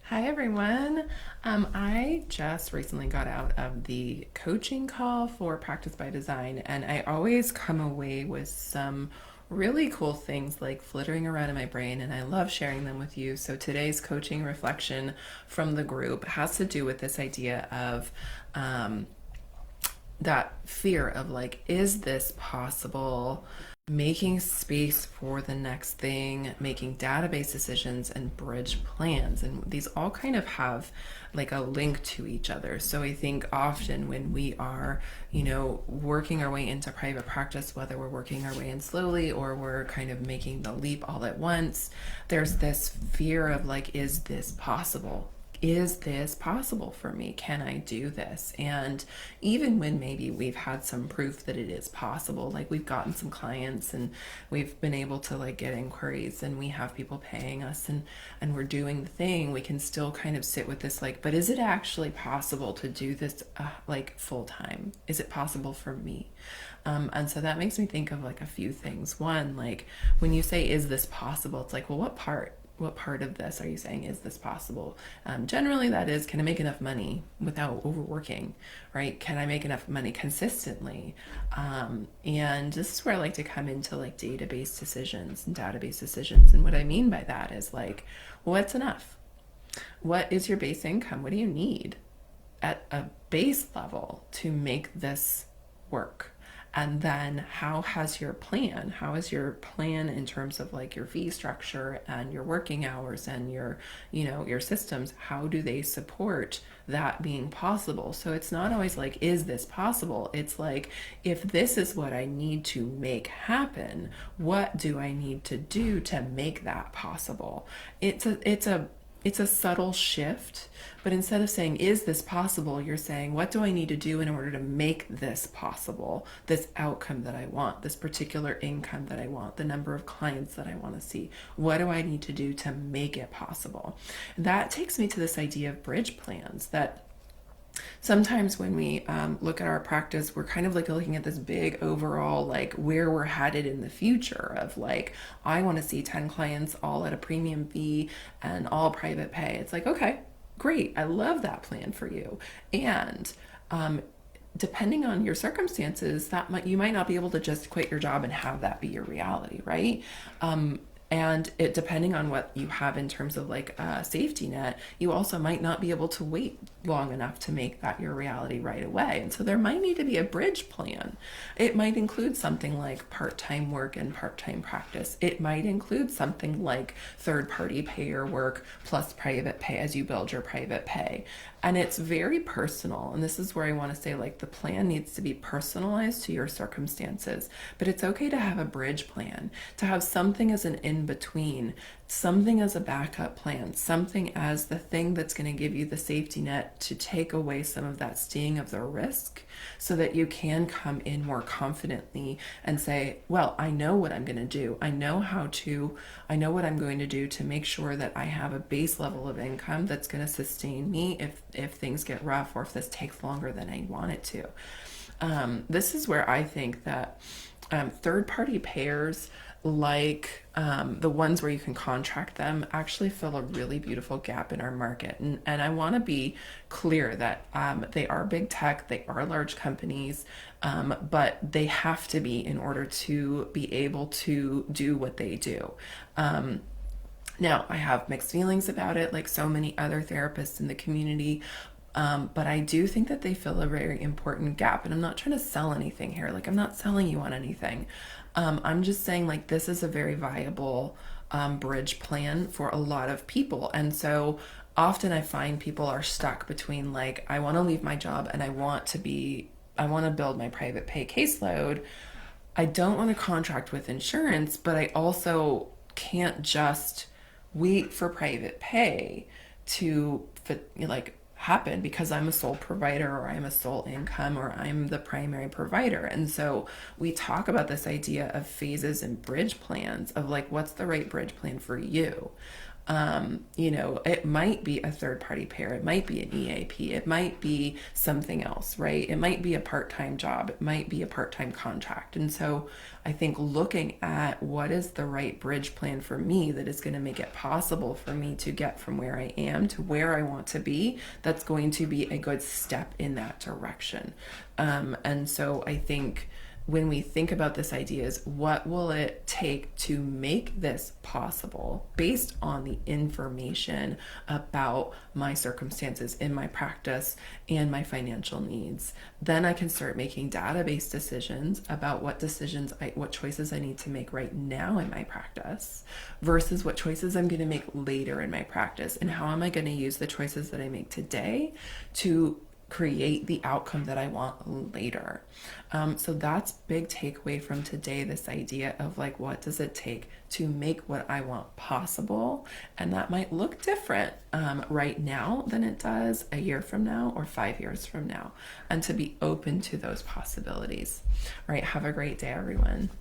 Hi, everyone. I just recently got out of the coaching call for Practice by Design, and I always come away with some really cool things like flittering around in my brain, and I love sharing them with you. So, today's coaching reflection from the group has to do with this idea of that fear of like, is this possible? Making space for the next thing, making database decisions, and bridge plans. And these all kind of have like a link to each other. So I think often when we are, working our way into private practice, whether we're working our way in slowly or we're kind of making the leap all at once, there's this fear of like, is this possible? Is this possible for me? Can I do this? And even when maybe we've had some proof that it is possible, like we've gotten some clients and we've been able to like get inquiries and we have people paying us and we're doing the thing, we can still kind of sit with this like, but is it actually possible to do this like full time? Is it possible for me? And so that makes me think of like a few things. One, like when you say, is this possible? It's like, well, what part of this are you saying is this possible? Generally, that is, can I make enough money without overworking, right? Can I make enough money consistently? And this is where I like to come into like database decisions and database decisions. And what I mean by that is like, what's enough? What is your base income? What do you need at a base level to make this work? And then how is your plan in terms of like your fee structure and your working hours and your systems, how do they support that being possible? So it's not always like, is this possible? It's like, if this is what I need to make happen, what do I need to do to make that possible? It's a subtle shift, but instead of saying, is this possible, you're saying, what do I need to do in order to make this possible? This outcome that I want, this particular income that I want, the number of clients that I want to see. What do I need to do to make it possible? That takes me to this idea of bridge plans that sometimes when we look at our practice, we're kind of like looking at this big overall, like where we're headed in the future of like, I want to see 10 clients all at a premium fee and all private pay. It's like, okay, great. I love that plan for you. And depending on your circumstances, you might not be able to just quit your job and have that be your reality, right? And it depending on what you have in terms of like a safety net, you also might not be able to wait long enough to make that your reality right away. And so there might need to be a bridge plan. It might include something like part-time work and part-time practice. It might include something like third-party payer work plus private pay as you build your private pay. And it's very personal. And this is where I want to say like the plan needs to be personalized to your circumstances. But it's okay to have a bridge plan, to have something as an in between, something as a backup plan, something as the thing that's going to give you the safety net to take away some of that sting of the risk so that you can come in more confidently and say, well, I know what I'm going to do. I know what I'm going to do to make sure that I have a base level of income that's going to sustain me if things get rough or if this takes longer than I want it to. This is where I think that third-party payers, like the ones where you can contract them, actually fill a really beautiful gap in our market. And I want to be clear that they are big tech, they are large companies, but they have to be in order to be able to do what they do. Now, I have mixed feelings about it, like so many other therapists in the community. But I do think that they fill a very important gap. And I'm not trying to sell anything here. Like, I'm not selling you on anything. I'm just saying, like, this is a very viable bridge plan for a lot of people. And so often I find people are stuck between, like, I want to leave my job and I want to build my private pay caseload. I don't want to contract with insurance, but I also can't just wait for private pay to like happen because I'm a sole provider or I'm a sole income or I'm the primary provider. And so we talk about this idea of phases and bridge plans of like, what's the right bridge plan for you? You know, it might be a third party pair, it might be an EAP, it might be something else, right? It might be a part time job, it might be a part time contract. And so I think looking at what is the right bridge plan for me that is going to make it possible for me to get from where I am to where I want to be, that's going to be a good step in that direction. And so I think when we think about this idea is what will it take to make this possible based on the information about my circumstances in my practice and my financial needs, then I can start making database decisions about what choices I need to make right now in my practice versus what choices I'm going to make later in my practice, and how am I going to use the choices that I make today to create the outcome that I want later. So that's big takeaway from today, this idea of like, what does it take to make what I want possible? And that might look different right now than it does a year from now or 5 years from now, and to be open to those possibilities. All right, have a great day, everyone.